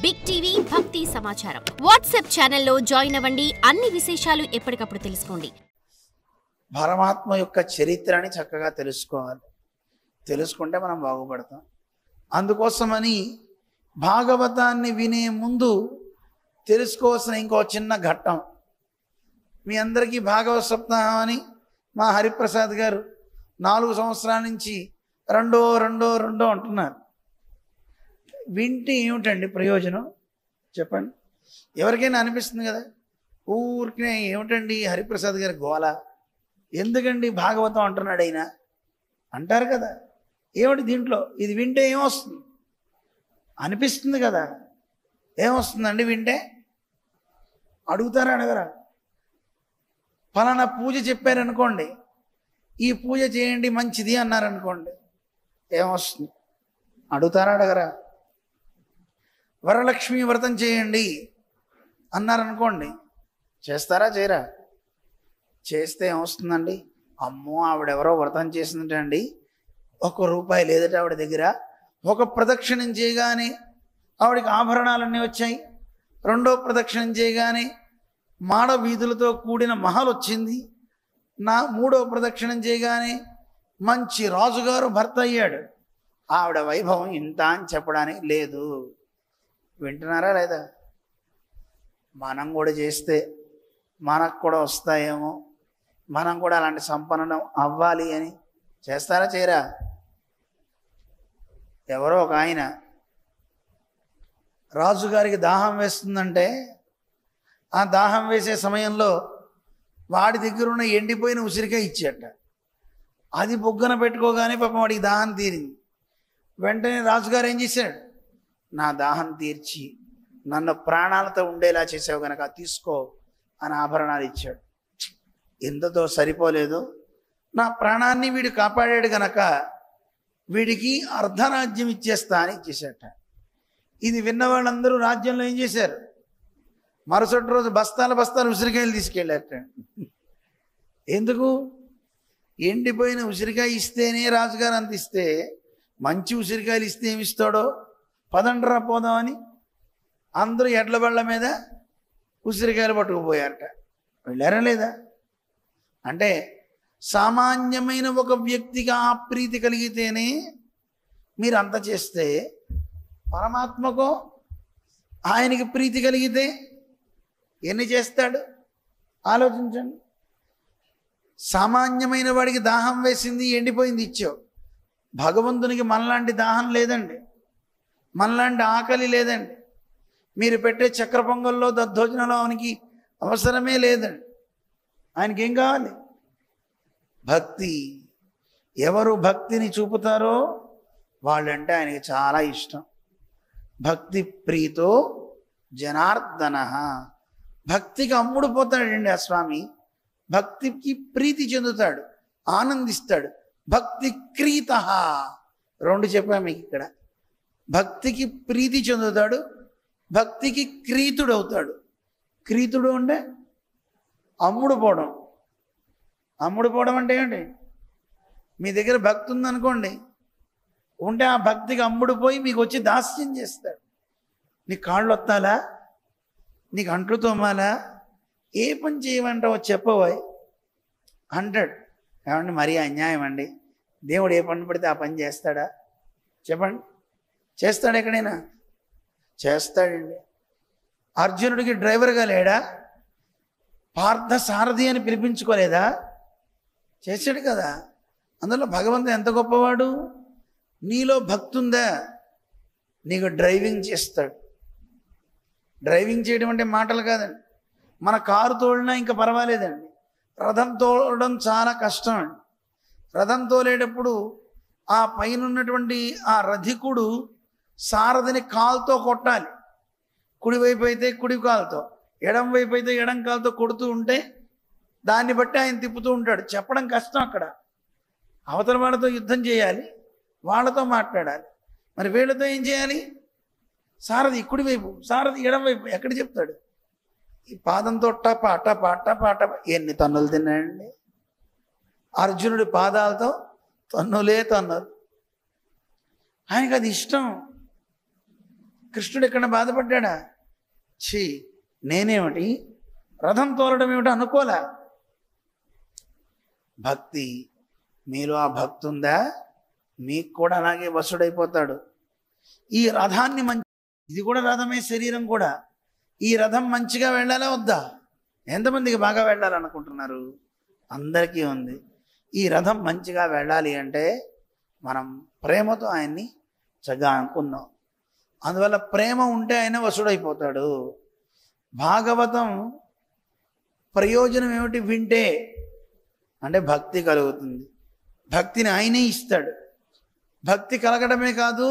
Big TV భక్తి సమాచారం WhatsApp ఛానల్లో జాయిన్ అవ్వండి. అన్ని విశేషాలు ఎప్పటికప్పుడు తెలుసుకోండి. పరమాత్మ యొక్క చరిత్రని చక్కగా తెలుసుకోవాలి. తెలుసుకుంటే మనం బాగుపడతాం. అందుకోసమని భాగవతాన్ని వినే ముందు తెలుసుకోవాల్సిన ఇంకో చిన్న ఘట్టం. మీ అందరికీ భాగవత సప్తాహం అని మా హరిప్రసాద్ గారు 4 సంవత్సరాల నుంచి రెండో అంటున్నారు. వింటే ఏమిటండి ప్రయోజనం చెప్పండి? ఎవరికైనా అనిపిస్తుంది కదా, ఊరికే ఏమిటండి హరిప్రసాద్ గారి గోల, ఎందుకండి భాగవతం అంటున్నాడు అయినా అంటారు కదా. ఏమిటి దీంట్లో? ఇది వింటే ఏమొస్తుంది అనిపిస్తుంది కదా. ఏమొస్తుందండి వింటే? అడుగుతారా అడగరా? ఫలానా పూజ చెప్పారనుకోండి, ఈ పూజ చేయండి మంచిది అన్నారనుకోండి, ఏమొస్తుంది? అడుగుతారా అడగరా? వరలక్ష్మి వ్రతం చేయండి అన్నారనుకోండి, చేస్తారా చేయరా? చేస్తే ఏమొస్తుందండి? అమ్మో ఆవిడెవరో వ్రతం చేసిందంటే అండి, ₹1 లేదట ఆవిడ దగ్గర. ఒక ప్రదక్షిణం చేయగానే ఆవిడకి ఆభరణాలన్నీ వచ్చాయి. రెండో ప్రదక్షిణం చేయగానే మాడ వీధులతో కూడిన మహల్ వచ్చింది. మూడో ప్రదక్షిణం చేయగానే మంచి రాజుగారు భర్త అయ్యాడు. ఆవిడ వైభవం ఇంత అని చెప్పడానికి లేదు. వింటున్నారా లేదా? మనం కూడా చేస్తే మనకు కూడా వస్తాయేమో, మనం కూడా అలాంటి సంపన్నం అవ్వాలి అని చేస్తారా చేయరా? ఎవరో ఒక ఆయన రాజుగారికి దాహం వేస్తుందంటే, ఆ దాహం వేసే సమయంలో వాడి దగ్గర ఉన్న ఎండిపోయిన ఉసిరికాయ ఇచ్చేట. అది బొగ్గన పెట్టుకోగానే పాపం వాడికి దాహం తీరింది. వెంటనే రాజుగారు ఏం చేశాడు? నా దాహం తీర్చి నన్ను ప్రాణాలతో ఉండేలా చేసావు గనక తీసుకో అని ఆభరణాలు ఇచ్చాడు. ఎంతతో సరిపోలేదు, నా ప్రాణాన్ని వీడు కాపాడాడు గనక వీడికి అర్ధరాజ్యం ఇచ్చేస్తా అని ఇచ్చేసాట. ఇది విన్న వాళ్ళందరూ రాజ్యంలో ఏం చేశారు? మరుసటి రోజు బస్తాలు ఉసిరికాయలు తీసుకెళ్ళారట. ఎందుకు? ఎండిపోయిన ఉసిరికాయ ఇస్తేనే రాజుగారు అంత ఇస్తే, మంచి ఉసిరికాయలు ఇస్తే ఏమి ఇస్తాడో, పదండ్రా పోదామని అందరూ ఎడ్ల బళ్ళ మీద ఉసిరికాయలు పట్టుకుపోయారట. వెళ్ళారా లేదా? అంటే సామాన్యమైన ఒక వ్యక్తికి ఆ ప్రీతి కలిగితేనే మీరు అంత చేస్తే, పరమాత్మకో ఆయనకి ప్రీతి కలిగితే ఎన్ని చేస్తాడు ఆలోచించండి. సామాన్యమైన వాడికి దాహం వేసింది, ఎండిపోయింది ఇచ్చావు. భగవంతునికి మనలాంటి దాహం లేదండి, మనలాంటి ఆకలి లేదండి. మీరు పెట్టే చక్ర పొంగల్లో దద్దోజనంలో ఆయనకి అవసరమే లేదండి. ఆయనకి ఏం కావాలి? భక్తి. ఎవరు భక్తిని చూపుతారో వాళ్ళంటే ఆయనకి చాలా ఇష్టం. భక్తి ప్రీతో జనార్దన. భక్తికి అమ్ముడు పోతాడండి ఆ స్వామి. భక్తికి ప్రీతి చెందుతాడు, ఆనందిస్తాడు. భక్తి క్రీత 2 చెప్పాము మీకు ఇక్కడ. భక్తికి ప్రీతి చెందుతాడు, భక్తికి క్రీతుడు అవుతాడు. క్రీతుడు అంటే అమ్ముడు పోవడం. అమ్ముడు పోవడం అంటే ఏంటి? మీ దగ్గర భక్తి ఉందనుకోండి, ఉంటే ఆ భక్తికి అమ్ముడు పోయి మీకు వచ్చి దాస్యం చేస్తాడు. నీకు కాళ్ళు వత్తాలా, నీకు అంట్లు తోమాలా, ఏ పని చేయమంటావో చెప్పబోయ్ అంటాడు. ఏమండి మరీ అన్యాయం అండి, దేవుడు ఏ పని పడితే ఆ పని చేస్తాడా? చెప్పండి, చేస్తాడు? ఎక్కడైనా చేస్తాడండి. అర్జునుడికి డ్రైవర్గా లేడా? పార్థ సారథి అని పిలిపించుకోలేదా? చేశాడు కదా. అందులో భగవంతుడు ఎంత గొప్పవాడు. నీలో భక్తి ఉందా, నీకు డ్రైవింగ్ చేస్తాడు. డ్రైవింగ్ చేయడం అంటే మాటలు కాదండి. మన కారు తోలినా ఇంకా పర్వాలేదండి, రథం తోలడం చాలా కష్టం అండి. రథం తోలేటప్పుడు ఆ పైన ఉన్నటువంటి ఆ రథికుడు సారథిని కాలుతో కొట్టాలి. కుడివైపు అయితే కుడి కాలుతో, ఎడం వైపు అయితే ఎడం కాలుతో కొడుతూ ఉంటే దాన్ని బట్టి ఆయన తిప్పుతూ ఉంటాడు. చెప్పడం కష్టం. అక్కడ అవతల వాళ్ళతో యుద్ధం చేయాలి, వాళ్ళతో మాట్లాడాలి. మరి వీళ్ళతో ఏం చేయాలి? సారథి కుడివైపు, సారథి ఎడం వైపు. ఎక్కడ చెప్తాడు? ఈ పాదంతో టపా టపా టపా టపా. ఎన్ని తన్నులు తిన్నాడండి అర్జునుడి పాదాలతో? తన్నులే తన్నులు. ఆయనకు అది ఇష్టం. కృష్ణుడు ఎక్కడ బాధపడ్డా? ఛీ, నేనేమిటి రథం తోలడం ఏమిటి అనుకోలే. భక్తి, మీలో ఆ భక్తి ఉందా, మీకు కూడా అలాగే వసుడైపోతాడు. ఈ రథాన్ని ఇది కూడా రథమే, శరీరం కూడా. ఈ రథం మంచిగా వెళ్ళాలా వద్దా? ఎంతమందికి బాగా వెళ్ళాలనుకుంటున్నారు? అందరికీ ఉంది. ఈ రథం మంచిగా వెళ్ళాలి అంటే మనం ప్రేమతో ఆయన్ని చక్కగా అనుకుందాం. అందువల్ల ప్రేమ ఉంటే ఆయన వసుడైపోతాడు. భాగవతం ప్రయోజనం ఏమిటి? వింటే అంటే భక్తి కలుగుతుంది. భక్తిని ఆయనే ఇస్తాడు. భక్తి కలగడమే కాదు,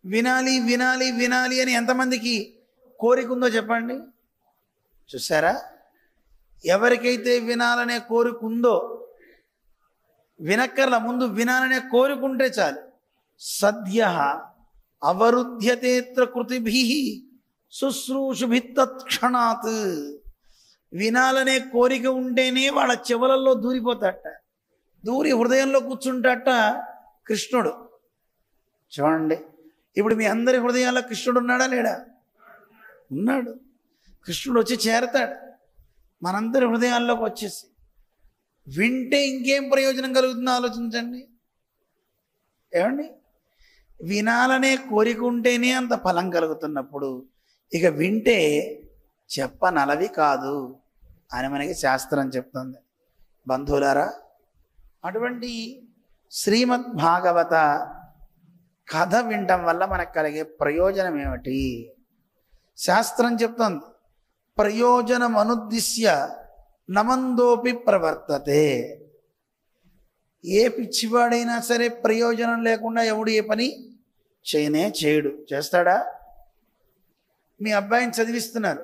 వినాలి వినాలి వినాలి అని ఎంతమందికి కోరిక ఉందో చెప్పండి. చూసారా? ఎవరికైతే వినాలనే కోరిక ఉందో, వినక్కర్ల, ముందు వినాలనే కోరిక ఉంటే చాలు. సద్య అవరుధ్యతేత్ర కృతిభి శుశ్రూషుభిత్తత్క్షణాత్. వినాలనే కోరిక ఉంటేనే వాళ్ళ చెవులలో దూరిపోతాట, దూరి హృదయంలో కూర్చుంటాట కృష్ణుడు. చూడండి, ఇప్పుడు మీ అందరి హృదయాల్లో కృష్ణుడు ఉన్నాడా లేడా? ఉన్నాడు. కృష్ణుడు వచ్చి చేరతాడు మనందరి హృదయాల్లోకి వచ్చేసి. వింటే ఇంకేం ప్రయోజనం కలుగుతుందో ఆలోచించండి. ఏమండి, వినాలనే కోరిక ఉంటేనే అంత ఫలం కలుగుతున్నప్పుడు ఇక వింటే చెప్పనలవి కాదు అని మనకి శాస్త్రం చెప్తుంది. బంధువులారా, అటువంటి శ్రీమద్ భాగవత కథ వినటం వల్ల మనకు కలిగే ప్రయోజనం ఏమిటి? శాస్త్రం చెప్తుంది, ప్రయోజనం అనుద్దిశ్య నమందోపి ప్రవర్తతే. ఏ పిచ్చివాడైనా సరే ప్రయోజనం లేకుండా ఎవడు ఏ పని చేయడు. చేస్తాడా? మీ అబ్బాయిని చదివిస్తున్నారు,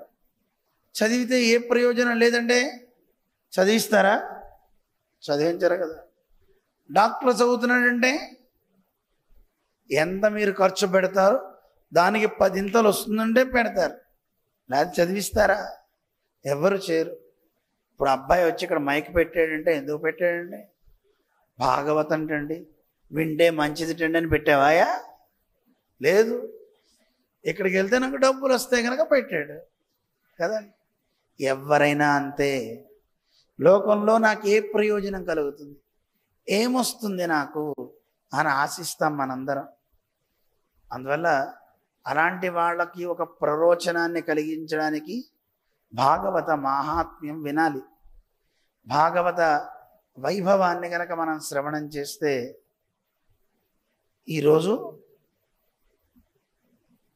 చదివితే ఏ ప్రయోజనం లేదంటే చదివిస్తారా? చదివించరు కదా. డాక్టర్ చదువుతున్నాడంటే ఎంత మీరు ఖర్చు పెడతారు, దానికి 10 ఇంతలు వస్తుందంటే పెడతారు, లేదా చదివిస్తారా? ఎవరు చేయరు. ఇప్పుడు అబ్బాయి వచ్చి ఇక్కడ మైక్ పెట్టాడంటే ఎందుకు పెట్టాడండి? భాగవతం అంటండి, వింటే మంచిది టండి అని పెట్టావాయా? లేదు. ఇక్కడికి వెళ్తే నాకు డబ్బులు వస్తాయి కనుక పెట్టాడు కదండి. ఎవరైనా అంతే. లోకంలో నాకు ఏ ప్రయోజనం కలుగుతుంది, ఏమొస్తుంది నాకు అని ఆశిస్తాం మనందరం. అందువల్ల అలాంటి వాళ్ళకి ఒక ప్రరోచనాన్ని కలిగించడానికి భాగవత మాహాత్మ్యం వినాలి. భాగవత వైభవాన్ని కనుక మనం శ్రవణం చేస్తే ఈరోజు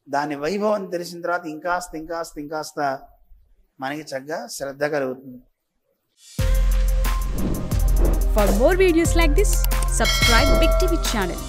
దాని వైభవం తెలిసిన తర్వాత ఇంకాస్త మనకి చక్కగా శ్రద్ధ కలుగుతుంది. For more videos like this, subscribe Big TV channel.